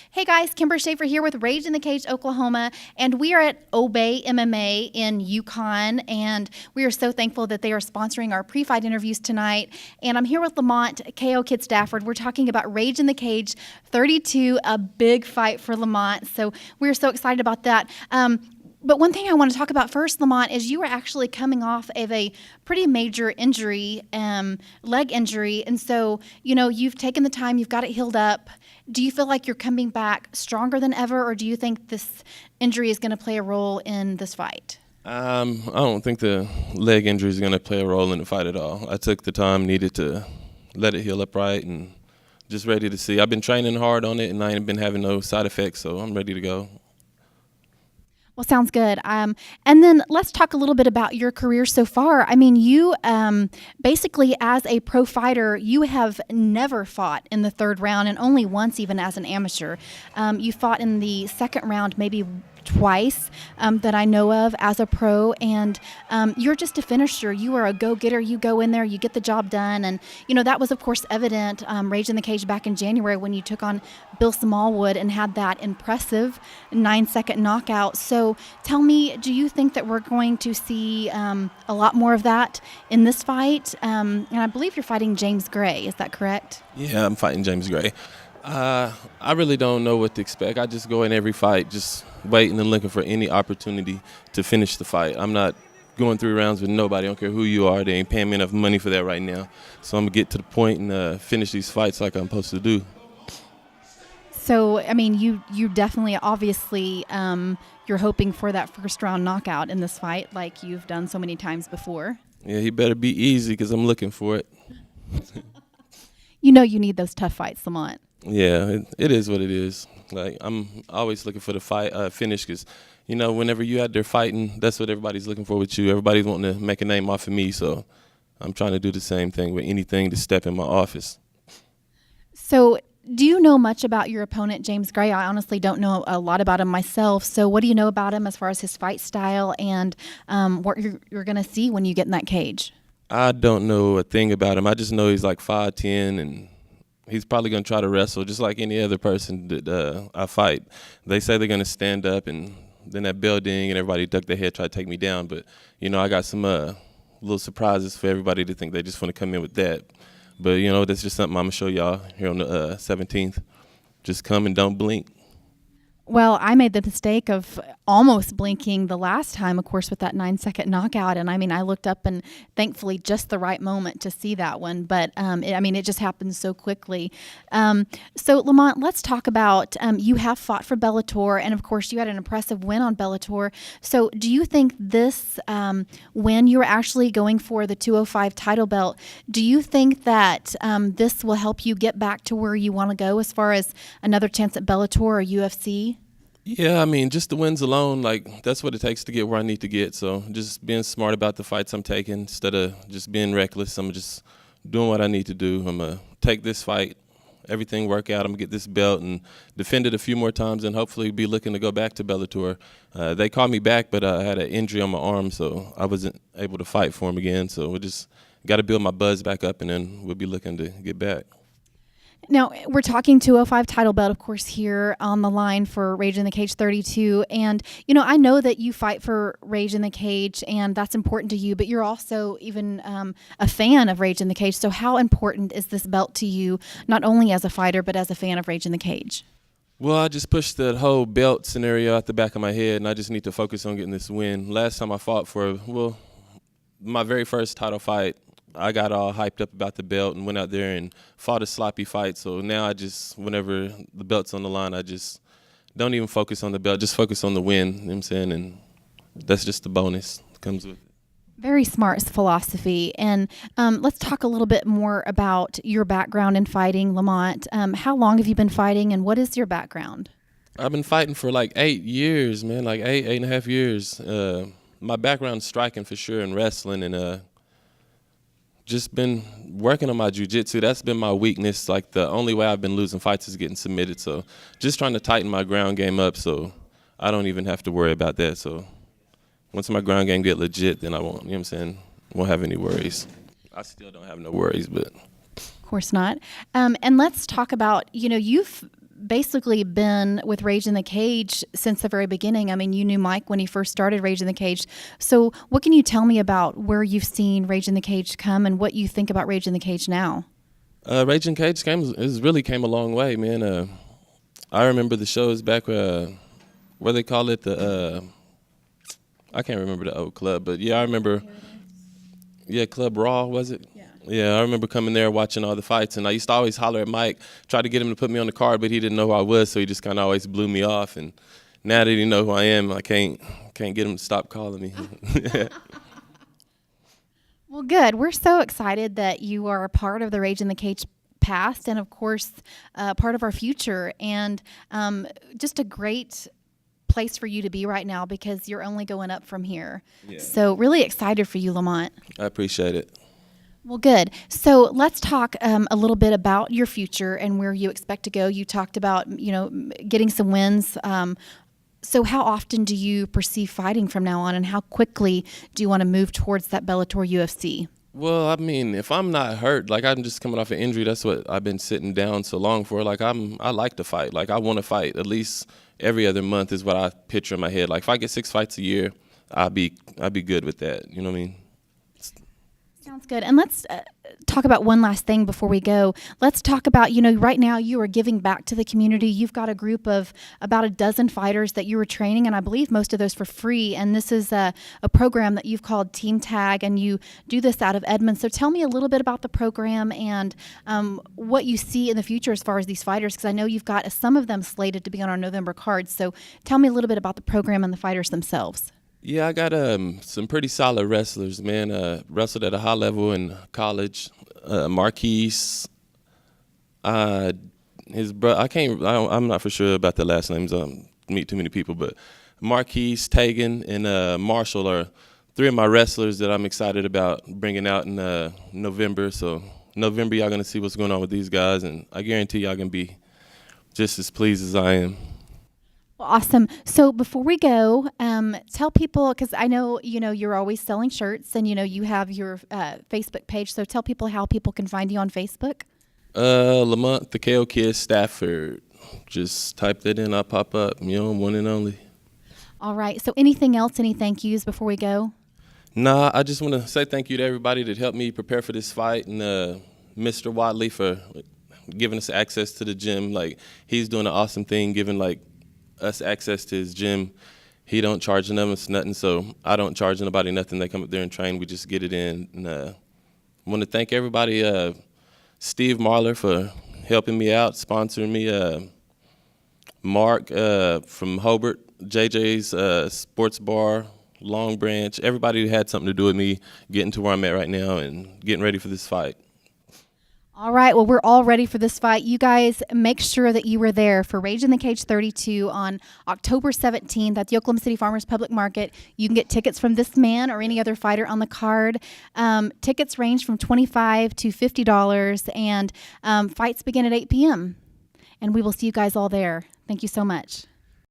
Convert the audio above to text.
Hey guys, Kimber Schaefer here with Rage in the Cage, Oklahoma, and we are at Obey MMA in Yukon, and we are so thankful that they are sponsoring our pre-fight interviews tonight. And I'm here with Lamont, KO Kid Stafford. We're talking about Rage in the Cage 32, a big fight for Lamont, so we're so excited about that. But one thing I want to talk about first, Lamont, is you were actually coming off of a pretty major injury, leg injury. And so, you've taken the time, you've got it healed up. Do you feel like you're coming back stronger than ever, or do you think this injury is going to play a role in this fight? I don't think the leg injury is going to play a role in the fight at all. I took the time needed to let it heal up right and just ready to see. I've been training hard on it, and I ain't been having no side effects, so I'm ready to go. Well, sounds good. And then let's talk a little bit about your career so far. I mean, you basically, as a pro fighter, you have never fought in the third round, and only once even as an amateur. You fought in the second round maybe twice that I know of as a pro, and you're just a finisher. You are a go-getter. You go in there, you get the job done, and that was of course evident Rage in the Cage back in January when you took on Bill Smallwood and had that impressive 9-second knockout. So tell me, do you think that we're going to see a lot more of that in this fight? And I believe you're fighting James Gray, is that correct? Yeah, I'm fighting James Gray. I really don't know what to expect. I just go in every fight just waiting and looking for any opportunity to finish the fight. I'm not going 3 rounds with nobody. I don't care who you are. They ain't paying me enough money for that right now. So I'm going to get to the point and finish these fights like I'm supposed to do. So, I mean, you definitely, obviously, you're hoping for that first round knockout in this fight like you've done so many times before. Yeah, he better be easy because I'm looking for it. You need those tough fights, Lamont. Yeah, it is what it is. Like, I'm always looking for the fight finish because, whenever you out there fighting, that's what everybody's looking for with you. Everybody's wanting to make a name off of me, so I'm trying to do the same thing with anything to step in my office. So do you know much about your opponent, James Gray? I honestly don't know a lot about him myself. So what do you know about him as far as his fight style and what you're going to see when you get in that cage? I don't know a thing about him. I just know he's like 5'10", and he's probably going to try to wrestle just like any other person that I fight. They say they're going to stand up, and then that bell ding and everybody duck their head, try to take me down. But, I got some little surprises for everybody to think they just want to come in with that. But, that's just something I'm going to show y'all here on the 17th. Just come and don't blink. Well, I made the mistake of almost blinking the last time, of course, with that 9-second knockout. And I looked up and thankfully just the right moment to see that one. But it just happened so quickly. So Lamont, let's talk about, you have fought for Bellator, and of course you had an impressive win on Bellator. So do you think this win, you were actually going for the 205 title belt, do you think that this will help you get back to where you want to go as far as another chance at Bellator or UFC? Yeah, just the wins alone, that's what it takes to get where I need to get. So just being smart about the fights I'm taking instead of just being reckless. I'm just doing what I need to do. I'm going to take this fight, everything work out. I'm going to get this belt and defend it a few more times and hopefully be looking to go back to Bellator. They called me back, but I had an injury on my arm, so I wasn't able to fight for them again. So we just got to build my buzz back up, and then we'll be looking to get back. Now, we're talking 205 title belt, of course, here on the line for Rage in the Cage 32. And, I know that you fight for Rage in the Cage, and that's important to you, but you're also even a fan of Rage in the Cage. So how important is this belt to you, not only as a fighter, but as a fan of Rage in the Cage? Well, I just pushed the whole belt scenario out the back of my head, and I just need to focus on getting this win. Last time I fought my very first title fight, I got all hyped up about the belt and went out there and fought a sloppy fight. So now whenever the belt's on the line, I just don't even focus on the belt, just focus on the win, you know what I'm saying? And that's just the bonus that comes with it. Very smart philosophy. And let's talk a little bit more about your background in fighting, Lamont. How long have you been fighting, and what is your background? I've been fighting for 8 years, man, 8.5 years. My background's striking for sure, and wrestling, and just been working on my jiu-jitsu. That's been my weakness. The only way I've been losing fights is getting submitted. So just trying to tighten my ground game up so I don't even have to worry about that. So once my ground game get legit, then I won't, won't have any worries. I still don't have no worries, but. Of course not. And let's talk about, you've basically been with Rage in the Cage since the very beginning. I mean, you knew Mike when he first started Rage in the Cage. So what can you tell me about where you've seen Rage in the Cage come and what you think about Rage in the Cage now? Rage in Cage really came a long way, man. I remember the shows back where they call it I can't remember the old club, but yeah, I remember. Yeah, Club Raw, was it? Yeah, I remember coming there watching all the fights, and I used to always holler at Mike, try to get him to put me on the card, but he didn't know who I was, so he just kind of always blew me off. And now that he know who I am, I can't get him to stop calling me. Well, good. We're so excited that you are a part of the Rage in the Cage past and, of course, part of our future. And just a great place for you to be right now because you're only going up from here. Yeah. So really excited for you, Lamont. I appreciate it. Well, good. So let's talk a little bit about your future and where you expect to go. You talked about, getting some wins. So how often do you perceive fighting from now on, and how quickly do you want to move towards that Bellator UFC? Well, I mean, if I'm not hurt, like I'm just coming off an injury, that's what I've been sitting down so long for. Like I like to fight. Like I want to fight at least every other month is what I picture in my head. Like if I get 6 fights a year, I'd be good with that. You know what I mean? Sounds good. And let's talk about one last thing before we go. Let's talk about, right now you are giving back to the community. You've got a group of about a dozen fighters that you were training, and I believe most of those for free. And this is a program that you've called Team Tag, and you do this out of Edmond. So tell me a little bit about the program and what you see in the future as far as these fighters, because I know you've got some of them slated to be on our November card. So tell me a little bit about the program and the fighters themselves. Yeah, I got some pretty solid wrestlers, man. Wrestled at a high level in college. Marquise, his brother. I'm not for sure about the last names. Meet too many people, but Marquise, Tegan, and Marshall are 3 of my wrestlers that I'm excited about bringing out in November. So November, y'all gonna see what's going on with these guys, and I guarantee y'all gonna be just as pleased as I am. Awesome. So before we go, tell people, because I know, you're always selling shirts and, you have your Facebook page. So tell people how people can find you on Facebook. Lamont, the KO Kid, Stafford. Just type that in, I'll pop up. One and only. All right. So anything else, any thank yous before we go? Nah, I just want to say thank you to everybody that helped me prepare for this fight, and Mr. Watley for giving us access to the gym. Like, he's doing an awesome thing, giving, us access to his gym. He don't charge them us nothing, so I don't charge nobody nothing. They come up there and train. We just get it in. And I want to thank everybody. Steve Marler for helping me out, sponsoring me. Mark from Hobart, JJ's Sports Bar, Long Branch. Everybody had something to do with me getting to where I'm at right now and getting ready for this fight. All right. Well, we're all ready for this fight. You guys make sure that you were there for Rage in the Cage 32 on October 17th at the Oklahoma City Farmers Public Market. You can get tickets from this man or any other fighter on the card. Tickets range from $25 to $50, and fights begin at 8 p.m. And we will see you guys all there. Thank you so much.